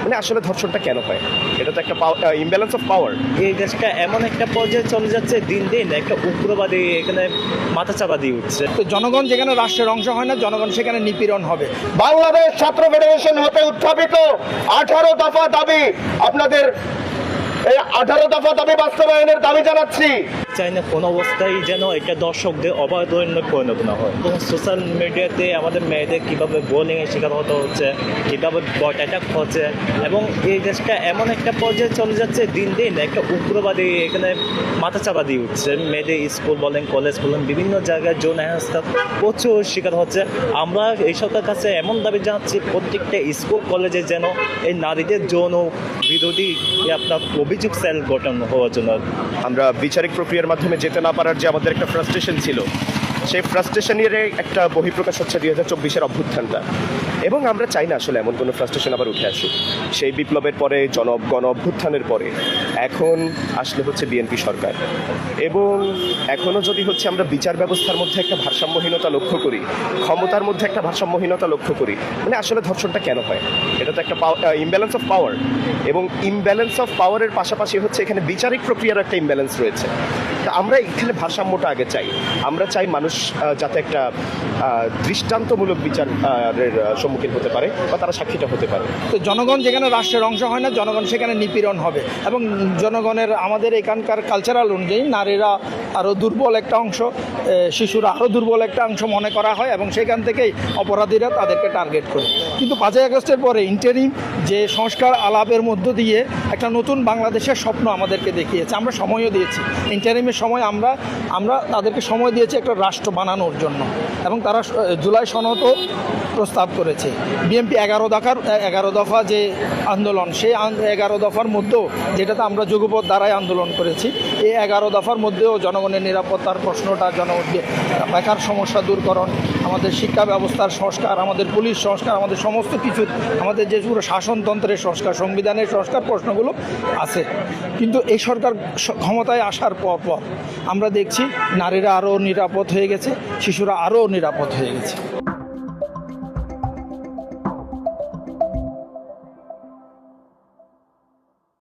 মানে আসলে ধর্ষণটা কেন হয়? এটা তো একটা ইমব্যালেন্স অফ পাওয়ার। এই দেশটা এমন একটা পর্যায়ে চলে যাচ্ছে, দিন দিন একটা উগ্রবাদী এখানে মাথা চাপা দিয়ে উঠছে। তো জনগণ যেখানে রাষ্ট্রের অংশ হয় না, জনগণ সেখানে নিপীড়ন হবে। বাংলাদেশ ছাত্র ফেডারেশন হতে উত্থাপিত 18 দফা দাবি, আপনাদের এই 18 দফা দাবি বাস্তবায়নের দাবি জানাচ্ছি। চাই না কোনো অবস্থায় যেন এটা দর্শকদের অবাধন্য পরিণত না হয়। এবং সোশ্যাল মিডিয়াতে আমাদের মেয়েদের কীভাবে বোলিংয়ের শিকার হতে হচ্ছে, কীভাবে বট অ্যাটাক হচ্ছে, এবং এই দেশটা এমন একটা পর্যায়ে চলে যাচ্ছে, দিন দিন একটা উগ্রবাদী এখানে মাথা চাপা দিয়ে উঠছে। মেয়েদের স্কুল বলেন, কলেজ বলেন, বিভিন্ন জায়গায় যৌন হেনস্থা প্রচুর শিকার হচ্ছে। আমরা এই সরকারের কাছে এমন দাবি জানাচ্ছি, প্রত্যেকটা স্কুল কলেজে যেন এই নারীদের যৌন বিরোধী আপনার অভিযোগ সেল গঠন হওয়ার জন্য। আমরা বিচারিক প্রক্রিয়ার মাধ্যমে যেতে না পারার যে আমাদের একটা ফ্রাস্ট্রেশন ছিল, সেই ফ্রাস্ট্রেশনের একটা বহিঃপ্রকাশ হচ্ছে 2024-এর অভ্যুত্থানটা। এবং আমরা চাই না আসলে এমন কোনো ফ্রাস্ট্রেশন আবার উঠে আসুক। সেই বিপ্লবের পরে গণ অভ্যুত্থানের পরে এখন আসলে হচ্ছে বিএনপি সরকার, এবং এখনও যদি হচ্ছে আমরা বিচার ব্যবস্থার মধ্যে একটা ভারসাম্যহীনতা লক্ষ্য করি, ক্ষমতার মধ্যে একটা ভারসাম্যহীনতা লক্ষ্য করি, মানে আসলে ধর্ষণটা কেন হয়? এটা তো একটা ইমব্যালেন্স অফ পাওয়ার, এবং ইমব্যালেন্স অফ পাওয়ারের পাশাপাশি হচ্ছে এখানে বিচারিক প্রক্রিয়ার একটা ইমব্যালেন্স রয়েছে। তা আমরা এখানে ভারসাম্যটা আগে চাই। আমরা চাই মানুষ যাতে একটা দৃষ্টান্তমূলক বিচারের সম্মুখীন হতে পারে বা তারা সাক্ষীটা হতে পারে। তো জনগণ যেখানে রাষ্ট্রের অংশ হয় না, জনগণ সেখানে নিপীড়ন হবে। এবং জনগণের আমাদের এখানকার কালচারাল অনুযায়ী নারীরা আরও দুর্বল একটা অংশ, শিশুরা আরও দুর্বল একটা অংশ মনে করা হয়, এবং সেখান থেকেই অপরাধীরা তাদেরকে টার্গেট করে। কিন্তু 5ই আগস্টের পরে ইন্টারিম যে সংস্কার আলাপের মধ্য দিয়ে একটা নতুন বাংলাদেশের স্বপ্ন আমাদেরকে দেখিয়েছে। আমরা সময়ও দিয়েছি, ইন্টারিমের সময় আমরা তাদেরকে সময় দিয়েছি একটা রাষ্ট্র বানানোর জন্য, এবং তারা জুলাই সনদও প্রস্তাব করেছে। বিএনপি 11 দফা যে আন্দোলন, সেই 11 দফার মধ্যেও, যেটাতে আমরা যুগপৎ দ্বারাই আন্দোলন করেছি, এই 11 দফার মধ্যেও জনগণের নিরাপত্তার প্রশ্নটা, বেকার সমস্যা দূরকরণ, আমাদের শিক্ষা ব্যবস্থার সংস্কার, আমাদের পুলিশ সংস্কার, আমাদের সমস্ত কিছু, আমাদের যে পুরো শাসনতন্ত্রের সংস্কার, সংবিধানের সংস্কার প্রশ্নগুলো আছে। কিন্তু এই সরকার ক্ষমতায় আসার পর আমরা দেখছি নারীরা আরও নিরাপদ হয়ে গেছে, শিশুরা আরও নিরাপদ হয়ে গেছে।